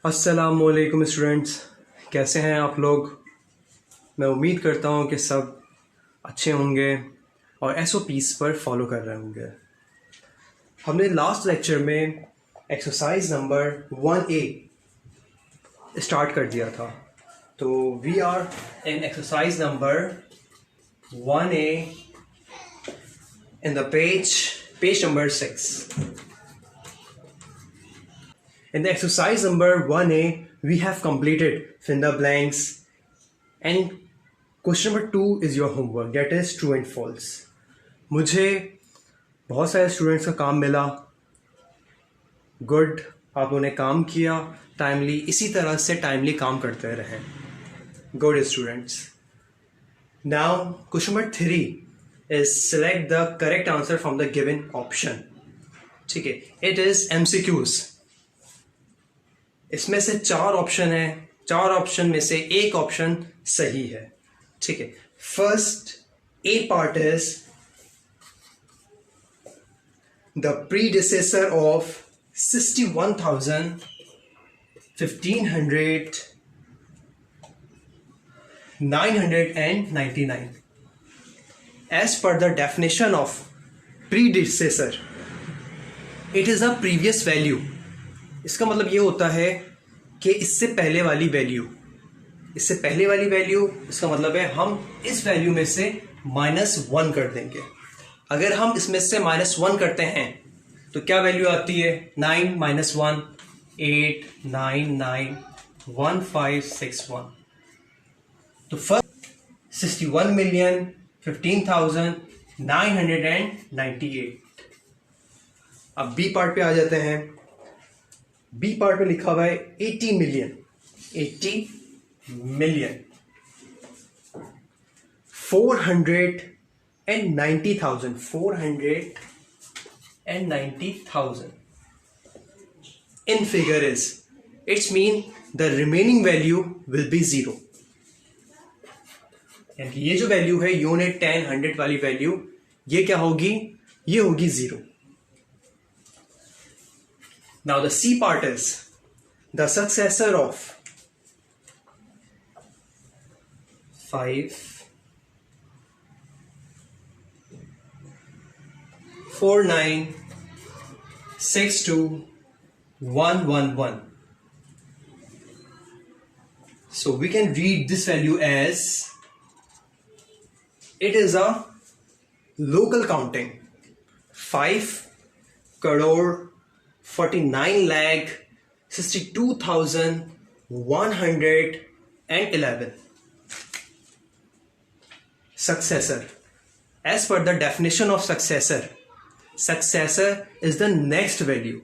अस्सलामुअलैकुम स्टूडेंट्स, कैसे हैं आप लोग। मैं उम्मीद करता हूं कि सब अच्छे होंगे और एसओपीज़ पर फॉलो कर रहे होंगे। हमने लास्ट लेक्चर में एक्सरसाइज नंबर 1A स्टार्ट कर दिया था, तो we are in exercise number 1A in the page number 6. In the exercise number 1A, we have completed fill in the blanks, and question number 2 is your homework, that is true and false. मुझे बहुत सारे students का काम मिला, good, आप लोगों ने काम किया टाइमली, इसी तरह से टाइमली काम करते रहें, good students. Now question number 3 is select the correct answer from the given option. ठीक है, it is MCQs. इसमें से 4 ऑप्शन है, 4 ऑप्शन में से एक ऑप्शन सही है. ठीक है, first A part is the predecessor of 61,000 1500 999. As per the definition of predecessor, it is a previous value. इसका मतलब ये होता है कि इससे पहले वाली वैल्यू, इसका मतलब है हम इस वैल्यू में से -1 कर देंगे. अगर हम इसमें से -1 करते हैं तो क्या वैल्यू आती है? 9 - 1 8 9 9 1 5 6 1. तो फर्स्ट 61,15,998. अब बी पार्ट पे आ जाते हैं. बी पार्ट में लिखा हुआ है 80 million 490,000 in figure is, it's mean the remaining value will be 0. यानी ये जो वैल्यू है यूनिट 10 100 वाली वैल्यू, ये क्या होगी? ये होगी 0. Now the C part is the successor of 5 4 9 6 2 1 1 1. So we can read this value as it is a local counting. 5 crore 49,62,111. Successor. As per the definition of successor is the next value.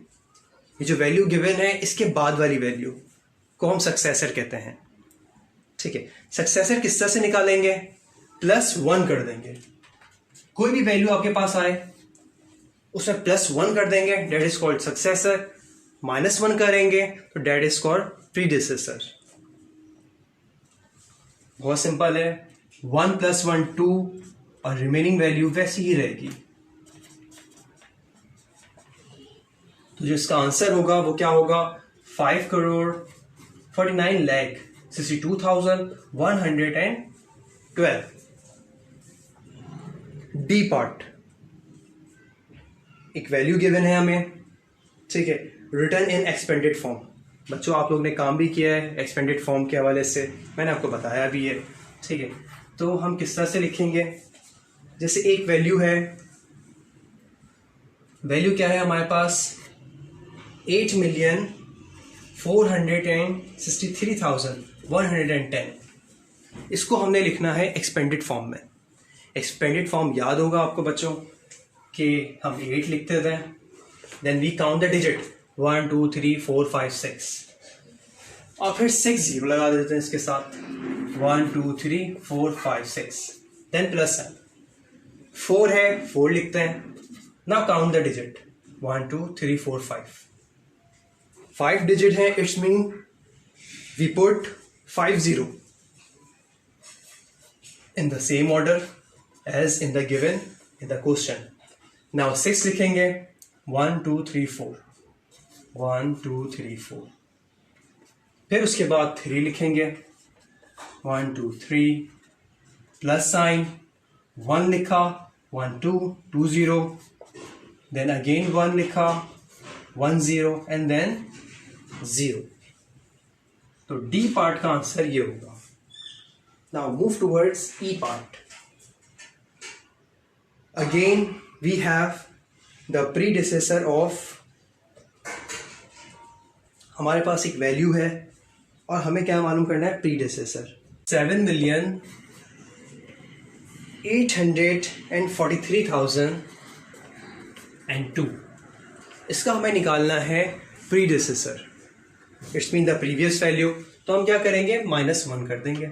ये जो value given है इसके बाद वाली value को हम successor कहते हैं. ठीक है, सक्सेसर किस तरह से निकालेंगे? +1 कर देंगे. कोई भी वैल्यू आपके पास आए उसमें +1 कर देंगे, डेट इज कॉल्ड सक्सेसर. -1 करेंगे तो डेट इज कॉल्ड प्रीडिसेसर. बहुत सिंपल है. 1 + 1 2 और रिमेनिंग वैल्यू वैसी ही रहेगी. तो जो इसका आंसर होगा वो क्या होगा? 5 crore 49,62,112. डी पार्ट, एक वैल्यू गिवन है हमें. ठीक है, रिटर्न इन एक्सपेंडेड फॉर्म. बच्चों आप लोग ने काम भी किया है एक्सपेंडेड फॉर्म के हवाले से, मैंने आपको बताया भी है. ठीक है, तो हम किस तरह से लिखेंगे? जैसे एक वैल्यू है, वैल्यू क्या है हमारे पास? 8,463,110. इसको हमने लिखना है एक्सपेंडेड फॉर्म में. एक्सपेंडेड फॉर्म याद होगा आपको बच्चों कि हम 8 लिखते थे, then we count the digit 1 2 3 4 5 6 और फिर 6 0 लगा देते हैं इसके साथ. 1 2 3 4 5 6 देन +7. 4 है, 4 लिखते हैं. Now count the digit 1 2 3 4 5. 5 digit है, it's mean we put 5 0 in the same order as in the given in the question. Now 6 लिखेंगे. 1 2 3 4 1 2 3 4. फिर उसके बाद 3 लिखेंगे, 1 2 3 प्लस साइन, 1 लिखा, 1 2 2 0, देन अगेन 1 लिखा, 1 0 एंड देन 0। तो डी पार्ट का आंसर ये होगा। Now move towards E part. Again we have the predecessor of, हमारे पास एक वैल्यू है और हमें क्या मालूम करना है, प्रीडिसेसर। 7,843,002, इसका हमें निकालना है predecessor. It's mean the previous value. तो हम क्या करेंगे, -1 कर देंगे।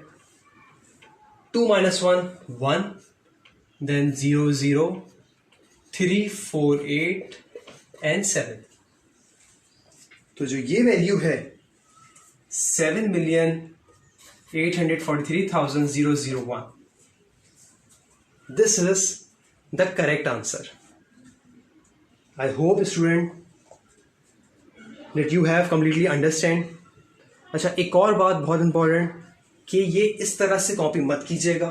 2 - 1 1, देन 0 0 3 4 8 एंड 7। तो जो ये वैल्यू है 7,843,001, this is the correct answer. I hope student that you have completely understand। अच्छा, एक और बात बहुत इंपॉर्टेंट, कि ये इस तरह से कॉपी मत कीजिएगा,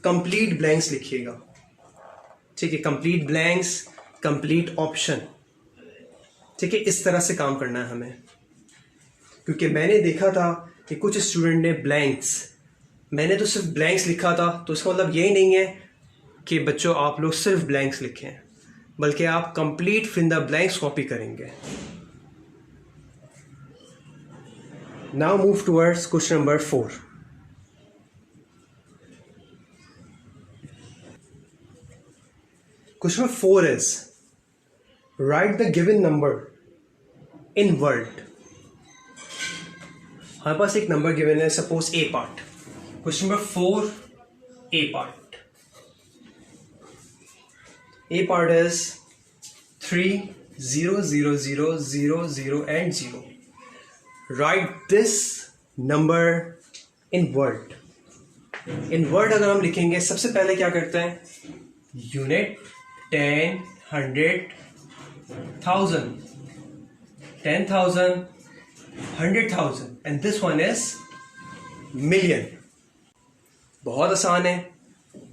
कंप्लीट ब्लैंक्स लिखिएगा, ठीक है, कंप्लीट ब्लैंक्स, कंप्लीट ऑप्शन, ठीक है, इस तरह से काम करना है हमें। क्योंकि मैंने देखा था कि कुछ स्टूडेंट ने ब्लैंक्स, मैंने तो सिर्फ ब्लैंक्स लिखा था, तो इसका मतलब यही नहीं है कि बच्चों आप लोग सिर्फ ब्लैंक्स लिखें, बल्कि आप complete fill the blanks copy करेंगे। Now move towards question number 4. Question number 4 is, write the given number in word। हमारे पास एक नंबर गिवन है, suppose A part. Question number 4, A part. A part is 3 0 0 0 0 0 and 0। Write this number in word। in word अगर हम लिखेंगे, सबसे पहले क्या करते हैं, unit, 10 100 1000, 10,000 100,000 and this one is million. बहुत आसान है,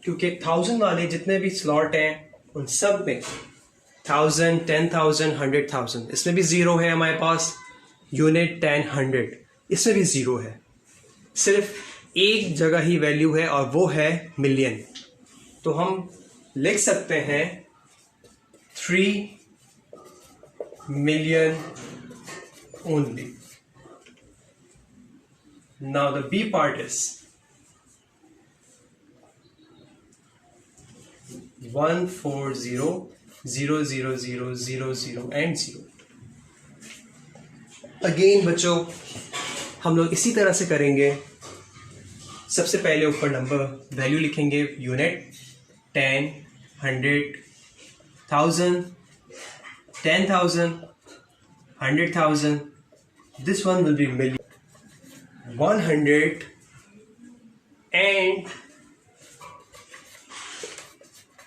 क्योंकि 1000 वाले जितने भी स्लॉट हैं उन सब में 1000 10,000 100,000, इसमें भी 0 है हमारे पास, यूनिट 10 100 इसमें भी 0 है। सिर्फ एक जगह ही वैल्यू है और वो है मिलियन। तो हम लिख सकते हैं 3 million only। Now the B part is 140 0 0 0 0 0 and 0। Again बच्चों हम लोग इसी तरह से करेंगे। सबसे पहले ऊपर नंबर वैल्यू लिखेंगे, unit 10 100 1000 10,000 100,000, this one will be million, 100 and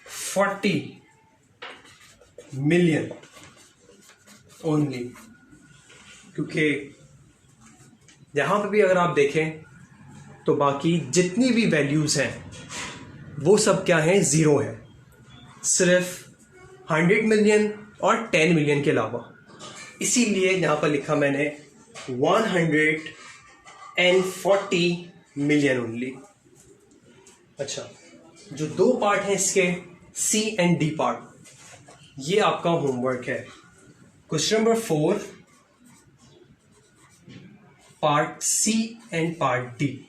40 million only। क्योंकि यहाँ पे भी अगर आप देखें तो बाकी जितनी भी वैल्यूज़ हैं वो सब क्या हैं, ज़ीरो है, सिर्फ 100 मिलियन और 10 मिलियन के अलावा। इसीलिए यहाँ पर लिखा मैंने 140 मिलियन ओनली। अच्छा, जो दो पार्ट हैं इसके, सी एंड डी पार्ट, ये आपका होमवर्क है। Question number 4 part C and part D.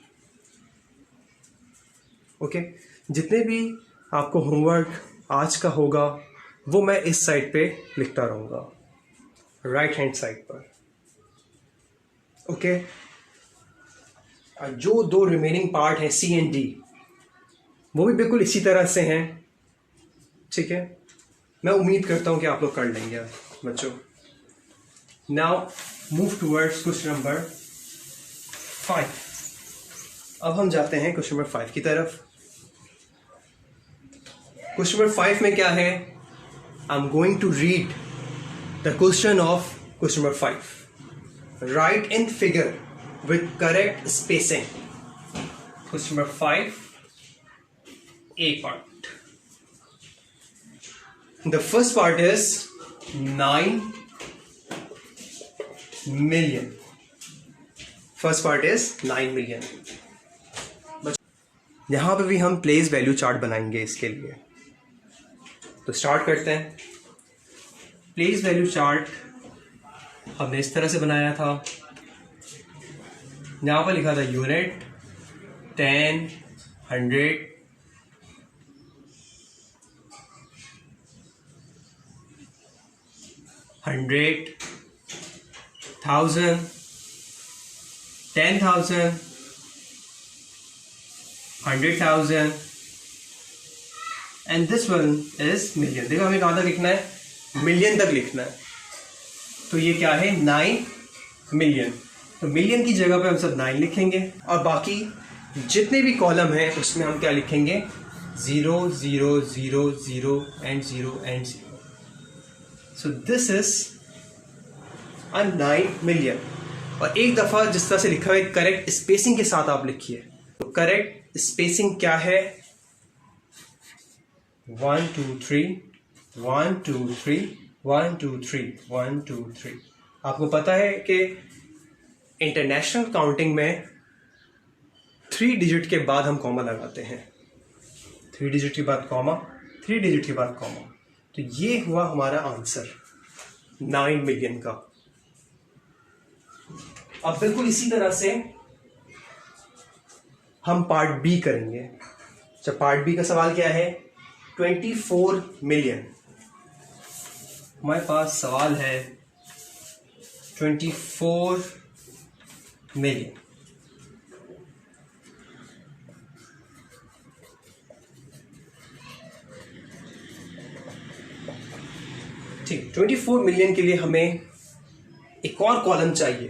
Okay, जितने भी आपको होमवर्क आज का होगा वो मैं इस साइड पे लिखता रहूंगा, राइट हैंड साइड पर। ओके, जो दो रिमेनिंग पार्ट हैं सी एंड डी, वो भी बिल्कुल इसी तरह से हैं। ठीक है, मैं उम्मीद करता हूं कि आप लोग कर लेंगे बच्चों। Now move towards question number 5। अब हम जाते हैं क्वेश्चन नंबर 5 की तरफ। क्वेश्चन नंबर 5 में क्या है, I am going to read the question of question number 5। Write in figure with correct spacing. Question number 5, A part. The first part is 9 million. First part is 9 million. यहाँ पे भी हम place value chart बनाएंगे इसके लिए. तो start करते हैं. प्लेस वैल्यू चार्ट हमने इस तरह से बनाया था. यहाँ पर लिखा था unit, 10, 100, 100, 1000, 10,000, 100,000 and this one is million. देखो हमें कहाँ तक लिखना है? मिलियन तक लिखना है. तो ये क्या है? 9 मिलियन. तो मिलियन की जगह पे हम सब 9 लिखेंगे और बाकी जितने भी कॉलम हैं उसमें हम क्या लिखेंगे? 0, 0, 0, 0 and 0 and 0. So this is a 9 million. और एक दफ़ा जिस तरह से लिखा हुआ है करेक्ट स्पेसिंग के साथ आप लिखिए. तो करेक्ट स्पेसिंग क्या है? 1 2 3 1 2 3 1 2 3 1 2 3. आपको पता है कि इंटरनेशनल काउंटिंग में 3 डिजिट के बाद हम कॉमा लगाते हैं. 3 डिजिट के बाद कॉमा, 3 डिजिट के बाद कॉमा. तो ये हुआ हमारा आंसर 9 मिलियन का. अब बिल्कुल इसी तरह से हम पार्ट बी करेंगे. अच्छा, पार्ट बी का सवाल क्या है? 24 मिलियन. हमारे पास सवाल है 24 मिलियन. ठीक, 24 मिलियन के लिए हमें एक और कॉलम चाहिए.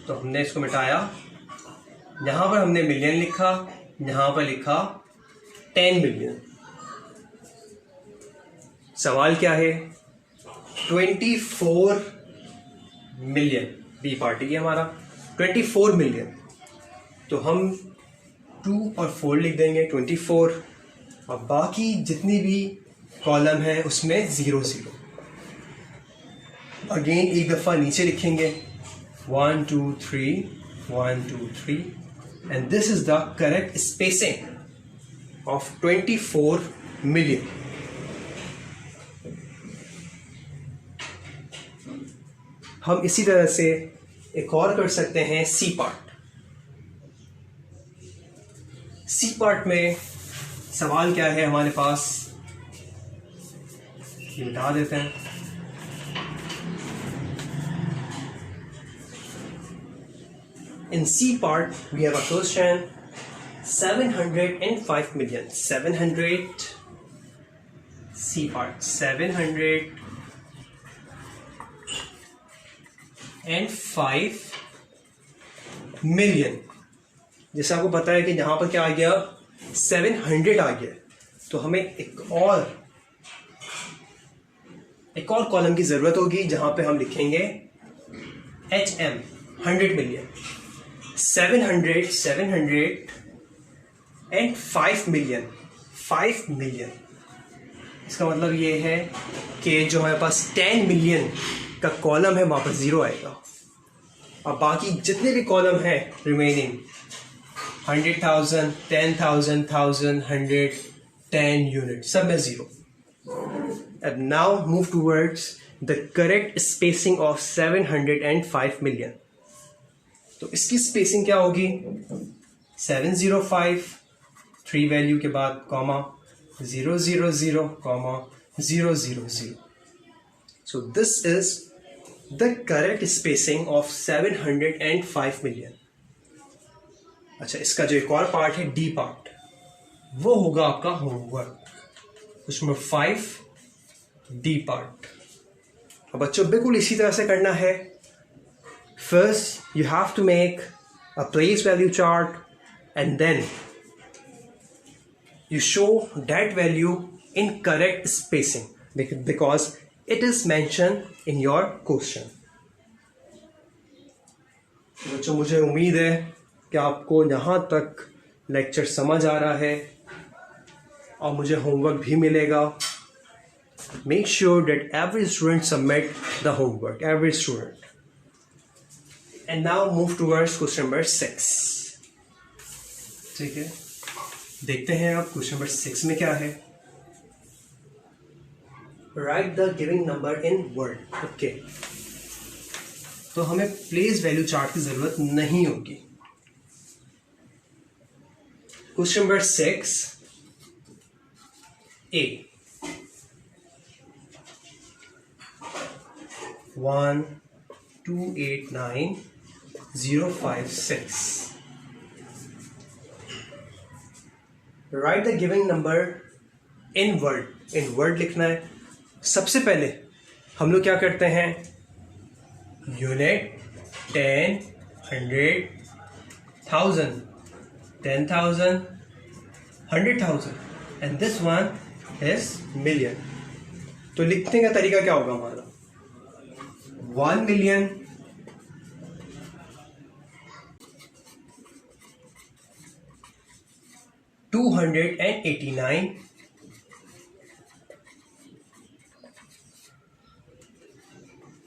तो हमने इसको मिटाया. यहां पर हमने मिलियन लिखा, यहां पर लिखा 10 मिलियन. सवाल क्या है? 24 मिलियन. बी पार्टी है हमारा 24 मिलियन. तो हम 2 और 4 लिख देंगे 24 और बाकी जितनी भी कॉलम है उसमें 0 0. अगेन एक दफ़ा नीचे लिखेंगे 1 2 3 1 2 3 and this is the correct spacing of 24 million. हम इसी तरह से एक और कर सकते हैं सी पार्ट. सी पार्ट में सवाल क्या है हमारे पास? ये मिटा देते हैं. In C part, we have a question 705 million. 700, C part 705 million. जैसे आपको पता है कि यहाँ पर क्या आ गया? 700 आ गया. तो हमें एक और कॉलम की ज़रूरत होगी जहाँ पे हम लिखेंगे HM 100 million. 700 and 5 million. 5 million. इसका मतलब ये है कि जो हमारे पास 10 मिलियन का कॉलम है वहाँ पर 0 आएगा और बाकी जितने भी कॉलम है रिमेनिंग 100,000, 10,000, 1,000, 100, 10 यूनिट सब में 0. And now move towards the correct spacing of 705 million. तो इसकी स्पेसिंग क्या होगी? 705, 3 वैल्यू के बाद comma, 0 0 0 comma 0 0 0. So this is the correct spacing of 705 million. अच्छा, इसका जो एक और पार्ट है डी पार्ट, वो होगा आपका homework. Question number 5 D part. अब बच्चों बिल्कुल इसी तरह से करना है. First you have to make a place value chart and then you show that value in correct spacing because it is mentioned in your question. बच्चों मुझे उम्मीद है कि आपको यहाँ तक लेक्चर समझ आ रहा है और मुझे होमवर्क भी मिलेगा. Make sure that every student submit the homework, every student. And now move towards question number 6. ठीक है, देखते हैं आप क्वेश्चन नंबर 6 में क्या है. Right the giving number in word. Okay, तो हमें प्लेस वैल्यू चार्ट की जरूरत नहीं होगी. Question number 6 A. 1 2 8 9 0 5 6. Right the giving number in word. In word लिखना है. सबसे पहले हम लोग क्या करते हैं, unit, 10, 100, 1000, 10,000, 100,000 and this one is million. तो लिखने का तरीका क्या होगा हमारा, 1 मिलियन, 289,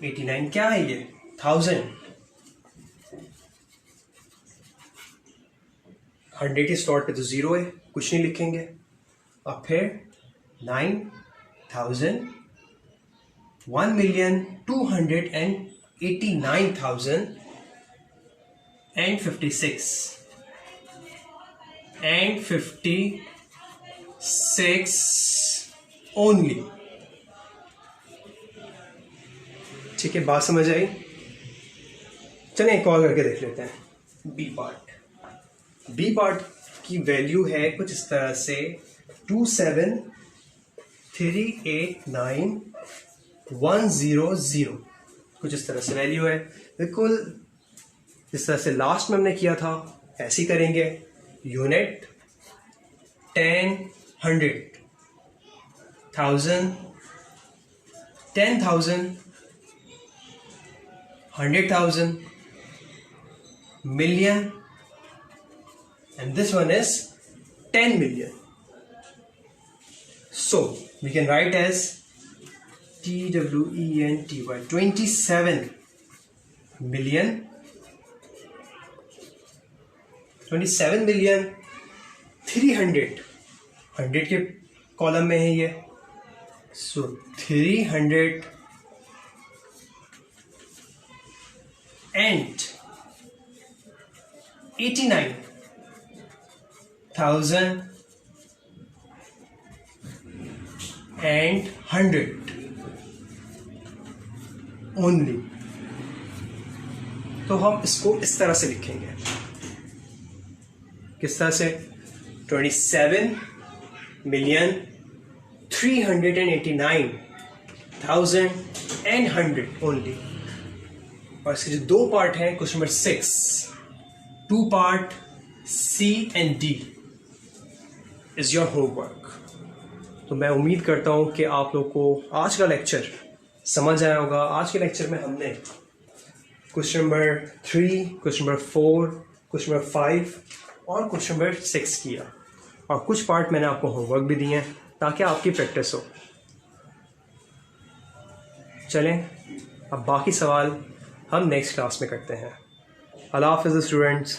89 क्या है ये, 1000. 100 के स्लॉट पे तो 0 है, कुछ नहीं लिखेंगे. और फिर 9,000, 1,289,056 and 56 only. ठीक है, बात समझ आई. चलें एक और करके देख लेते हैं. B part. बी पार्ट की वैल्यू है कुछ इस तरह से 27,389,100. कुछ इस तरह से वैल्यू है. बिल्कुल जिस तरह से लास्ट में हमने किया था ऐसे ही करेंगे. Unit, 10, 100, 1000, 10,000, 100,000, million, and this one is 10 million. So we can write as TWENTY, 27 million, 27 million 300, 100 के कॉलम में है ये. सो 300 and 89,000 and 100 only. तो हम इसको इस तरह से लिखेंगे. किस तरह से, 27,389,100 ओनली. और इसके जो दो पार्ट हैं question number 6, 2 part C and D is your homework. तो मैं उम्मीद करता हूं कि आप लोग को आज का लेक्चर समझ आया होगा. आज के लेक्चर में हमने question number 3, question number 4, question number 5 और क्वेश्चन नंबर 6 किया. और कुछ पार्ट मैंने आपको होमवर्क भी दिए हैं ताकि आपकी प्रैक्टिस हो. चलें अब बाकी सवाल हम नेक्स्ट क्लास में करते हैं. अल्लाह हाफ़िज़ स्टूडेंट्स.